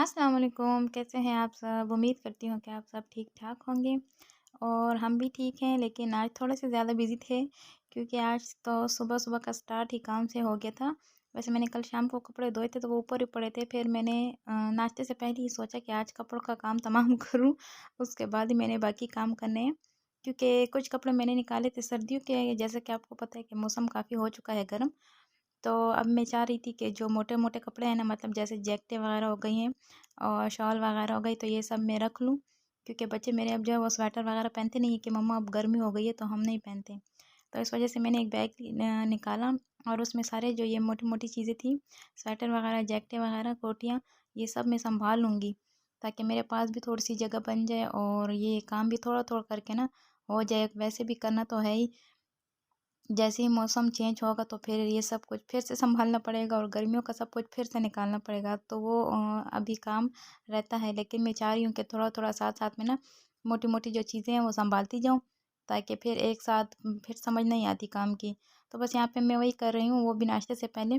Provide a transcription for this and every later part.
अस्सलाम वालेकुम, कैसे हैं आप सब? उम्मीद करती हूँ कि आप सब ठीक-ठाक होंगे और हम भी ठीक हैं, लेकिन आज थोड़े से ज़्यादा बिज़ी थे क्योंकि आज तो सुबह-सुबह का स्टार्ट ही काम से हो गया था। वैसे मैंने कल शाम को कपड़े धोए थे तो वो ऊपर ही पड़े थे, फिर मैंने नाश्ते से पहले ही सोचा कि आज कपड़ों का काम तमाम करूँ, उसके बाद ही मैंने बाकी काम करने हैं। क्योंकि कुछ कपड़े मैंने निकाले थे सर्दियों के, जैसे कि आपको पता है कि मौसम काफ़ी हो चुका है गर्म। तो अब मैं चाह रही थी कि जो मोटे-मोटे कपड़े हैं ना, मतलब जैसे जैकेटें वगैरह हो गई हैं और शॉल वगैरह हो गई, तो ये सब मैं रख लूँ। क्योंकि बच्चे मेरे अब जो है वो स्वेटर वगैरह पहनते नहीं हैं कि मम्मा अब गर्मी हो गई है तो हम नहीं पहनते। तो इस वजह से मैंने एक बैग निकाला और उसमें सारे जो ये मोटी-मोटी चीज़ें थी, स्वेटर वगैरह, जैकेटें वगैरह, कोटियाँ, ये सब मैं सँभाल लूँगी ताकि मेरे पास भी थोड़ी-सी जगह बन जाए और ये काम भी थोड़ा-थोड़ा करके ना हो जाए। वैसे भी करना तो है ही, जैसे ही मौसम चेंज होगा तो फिर ये सब कुछ फिर से सँभालना पड़ेगा और गर्मियों का सब कुछ फिर से निकालना पड़ेगा, तो वो अभी काम रहता है। लेकिन मैं चाह रही हूँ कि थोड़ा-थोड़ा साथ-साथ में ना मोटी-मोटी जो चीज़ें हैं वो सँभालती जाऊँ, ताकि फिर एक साथ फिर समझ नहीं आती काम की। तो बस यहाँ पे मैं वही कर रही हूँ, वो भी नाश्ते से पहले।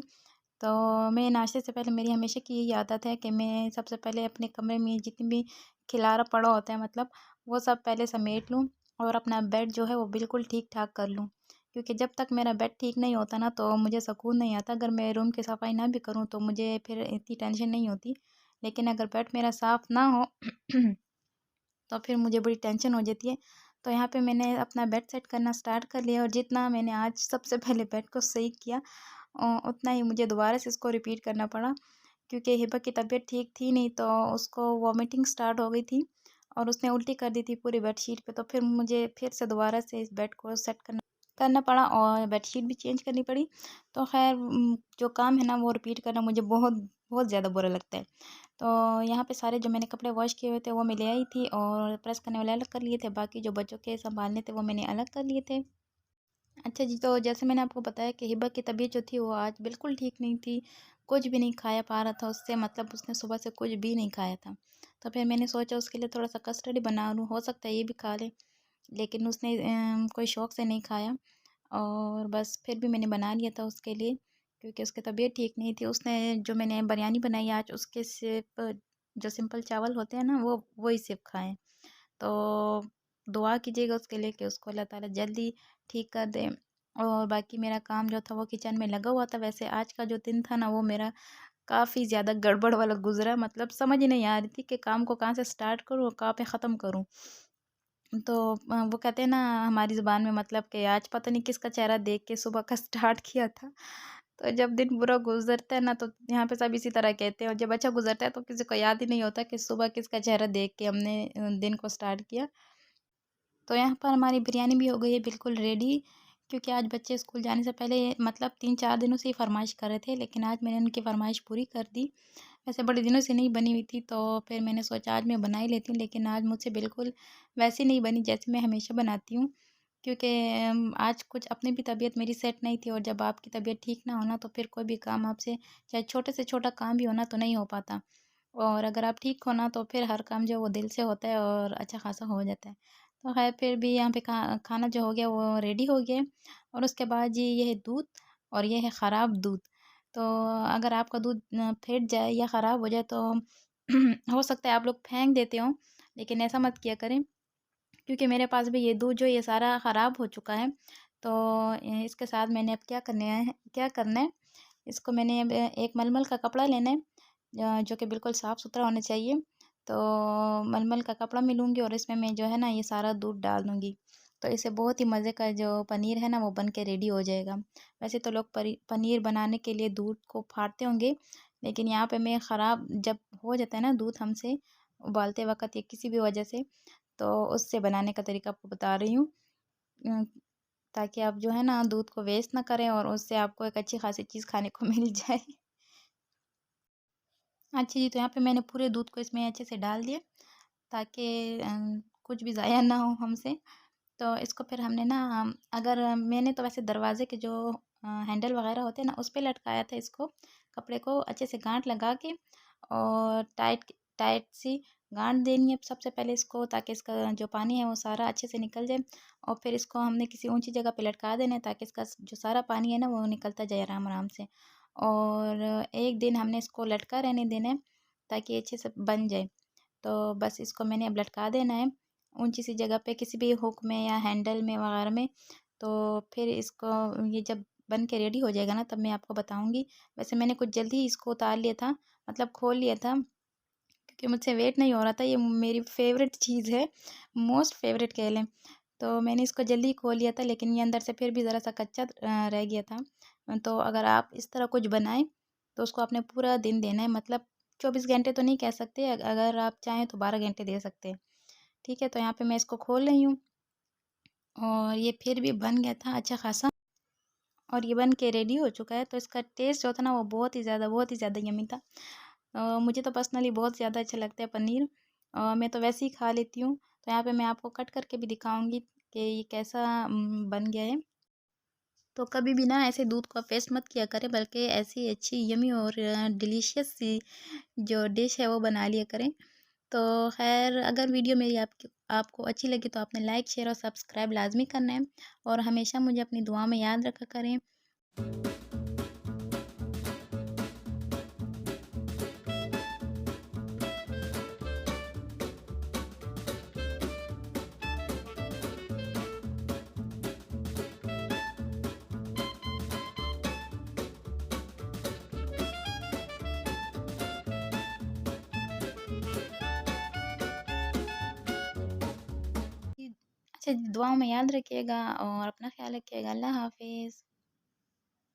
तो मैं नाश्ते से पहले मेरी हमेशा की यही आदत है कि मैं सबसे पहले अपने कमरे में जितनी भी खिलारा पड़ा होता है, मतलब वो सब पहले समेट लूँ और अपना बेड जो है वो बिल्कुल ठीक-ठाक कर लूँ। क्योंकि जब तक मेरा बेड ठीक नहीं होता ना तो मुझे सुकून नहीं आता। अगर मैं रूम की सफाई ना भी करूँ तो मुझे फिर इतनी टेंशन नहीं होती। लेकिन अगर बेड मेरा साफ़ ना हो तो फिर मुझे बड़ी टेंशन हो जाती है। तो यहाँ पे मैंने अपना बेड सेट करना स्टार्ट कर लिया और जितना मैंने आज सबसे पहले बेड को सही किया उतना ही मुझे दोबारा से इसको रिपीट करना पड़ा। क्योंकि हिबा की तबीयत ठीक थी नहीं तो उसको वॉमिटिंग स्टार्ट हो गई थी और उसने उल्टी कर दी थी पूरी बेडशीट पे। तो फिर मुझे फिर से दोबारा से इस बेड को सेट करना करना पड़ा और बेडशीट भी चेंज करनी पड़ी। तो ख़ैर जो काम है ना वो रिपीट करना मुझे बहुत बहुत ज़्यादा बुरा लगता है। तो यहाँ पे सारे जो मैंने कपड़े वॉश किए हुए थे वो मैं ले आई थी और प्रेस करने वाले अलग कर लिए थे। बाकी जो बच्चों के सँभालने थे वो मैंने अलग कर लिए थे। अच्छा जी, तो जैसे मैंने आपको बताया कि हिबा की तबीयत जो थी वो आज बिल्कुल ठीक नहीं थी, कुछ भी नहीं खाया पा रहा था उससे, मतलब उसने सुबह से कुछ भी नहीं खाया था। तो फिर मैंने सोचा उसके लिए थोड़ा-सा कस्टर्ड ही बना लूँ, हो सकता है ये भी खा ले, लेकिन उसने कोई शौक से नहीं खाया और बस फिर भी मैंने बना लिया था उसके लिए, क्योंकि उसकी तबीयत ठीक नहीं थी। उसने जो मैंने बिरयानी बनाई आज उसके सिर्फ़ जो सिंपल चावल होते हैं ना वो वही सिर्फ़ खाए। तो दुआ कीजिएगा उसके लिए कि उसको अल्लाह ताला जल्दी ठीक कर दे। और बाकी मेरा काम जो था वो किचन में लगा हुआ था। वैसे आज का जो दिन था ना वो मेरा काफ़ी ज़्यादा गड़बड़ वाला गुज़रा, मतलब समझ ही नहीं आ रही थी कि काम को कहाँ से स्टार्ट करूँ और कहाँ पे ख़त्म करूँ। तो वो कहते हैं ना हमारी ज़ुबान में, मतलब कि आज पता नहीं किसका चेहरा देख के सुबह का स्टार्ट किया था। तो जब दिन बुरा गुज़रता है ना तो यहाँ पे सब इसी तरह कहते हैं और जब अच्छा गुज़रता है तो किसी को याद ही नहीं होता कि सुबह किसका चेहरा देख के हमने दिन को स्टार्ट किया। तो यहाँ पर हमारी बिरयानी भी हो गई है बिल्कुल रेडी, क्योंकि आज बच्चे स्कूल जाने से पहले मतलब 3-4 दिनों से ही फ़रमाइश कर रहे थे, लेकिन आज मैंने उनकी फ़रमाइश पूरी कर दी। वैसे बड़े दिनों से नहीं बनी हुई थी तो फिर मैंने सोचा आज मैं बना ही लेती हूँ, लेकिन आज मुझसे बिल्कुल वैसी नहीं बनी जैसे मैं हमेशा बनाती हूँ। क्योंकि आज कुछ अपनी भी तबीयत मेरी सेट नहीं थी और जब आपकी तबीयत ठीक ना हो ना तो फिर कोई भी काम आपसे, चाहे छोटे से छोटा काम भी हो ना, तो नहीं हो पाता। और अगर आप ठीक हो ना तो फिर हर काम जो है वो दिल से होता है और अच्छा खासा हो जाता है। तो ख़ैर फिर भी यहाँ पे खाना जो हो गया वो रेडी हो गया और उसके बाद जी ये है दूध और ये है ख़राब दूध। तो अगर आपका दूध फेंट जाए या ख़राब हो जाए तो हो सकता है आप लोग फेंक देते हो, लेकिन ऐसा मत किया करें, क्योंकि मेरे पास भी ये दूध जो ये सारा ख़राब हो चुका है। तो इसके साथ मैंने अब क्या करना है, इसको मैंने अब एक मलमल का कपड़ा लेना है, जो कि बिल्कुल साफ़-सुथरा होना चाहिए। तो मलमल का कपड़ा मैं लूँगी और इसमें मैं जो है ना ये सारा दूध डाल दूँगी। तो इससे बहुत ही मज़े का जो पनीर है ना वो बन के रेडी हो जाएगा। वैसे तो लोग पनीर बनाने के लिए दूध को फाड़ते होंगे, लेकिन यहाँ पे मैं ख़राब जब हो जाता है ना दूध हमसे उबालते वक़्त या किसी भी वजह से, तो उससे बनाने का तरीका आपको बता रही हूँ। अ, ताकि आप जो है ना दूध को वेस्ट ना करें और उससे आपको एक अच्छी ख़ासी चीज़ खाने को मिल जाए। अच्छा जी, तो यहाँ पे मैंने पूरे दूध को इसमें अच्छे से डाल दिया ताकि कुछ भी ज़ाया ना हो हमसे। तो इसको फिर हमने ना अगर मैंने तो वैसे दरवाज़े के जो हैंडल वग़ैरह होते हैं ना उस पे लटकाया था इसको, कपड़े को अच्छे से गाँठ लगा के और टाइट टाइट सी गाँठ देनी है सबसे पहले इसको, ताकि इसका जो पानी है वो सारा अच्छे से निकल जाए और फिर इसको हमने किसी ऊँची जगह पे लटका देना है ताकि इसका जो सारा पानी है ना वो निकलता जाए आराम-आराम से। और 1 दिन हमने इसको लटका रहने देना है ताकि अच्छे से बन जाए। तो बस इसको मैंने अब लटका देना है ऊंची सी जगह पे, किसी भी हुक में या हैंडल में वगैरह में। तो फिर इसको ये जब बन के रेडी हो जाएगा ना, तब मैं आपको बताऊंगी। वैसे मैंने कुछ जल्दी ही इसको उतार लिया था, मतलब खोल लिया था, क्योंकि मुझसे वेट नहीं हो रहा था। ये मेरी फेवरेट चीज़ है, मोस्ट फेवरेट कह लें। तो मैंने इसको जल्दी खोल लिया था, लेकिन ये अंदर से फिर भी ज़रा सा कच्चा रह गया था। तो अगर आप इस तरह कुछ बनाएं तो उसको आपने पूरा दिन देना है, मतलब 24 घंटे तो नहीं कह सकते, अगर आप चाहें तो 12 घंटे दे सकते हैं। ठीक है, तो यहाँ पे मैं इसको खोल रही हूँ और ये फिर भी बन गया था अच्छा खासा, और ये बन के रेडी हो चुका है। तो इसका टेस्ट जो था ना, वो बहुत ही ज़्यादा यम्मी था। मुझे तो पर्सनली बहुत ज़्यादा अच्छा लगता है पनीर। मैं तो वैसे ही खा लेती हूँ। तो यहाँ पे मैं आपको कट करके भी दिखाऊंगी कि ये कैसा बन गया है। तो कभी भी ना ऐसे दूध को वेस्ट मत किया करें, बल्कि ऐसी अच्छी यमी और डिलीशियस सी जो डिश है वो बना लिया करें। तो खैर, अगर वीडियो मेरी आपको अच्छी लगी तो आपने लाइक, शेयर और सब्सक्राइब लाजमी करना है, और हमेशा मुझे अपनी दुआ में याद रखा करें। अच्छा, दुआओं में याद रखिएगा और अपना ख्याल रखिएगा। अल्लाह हाफिज़।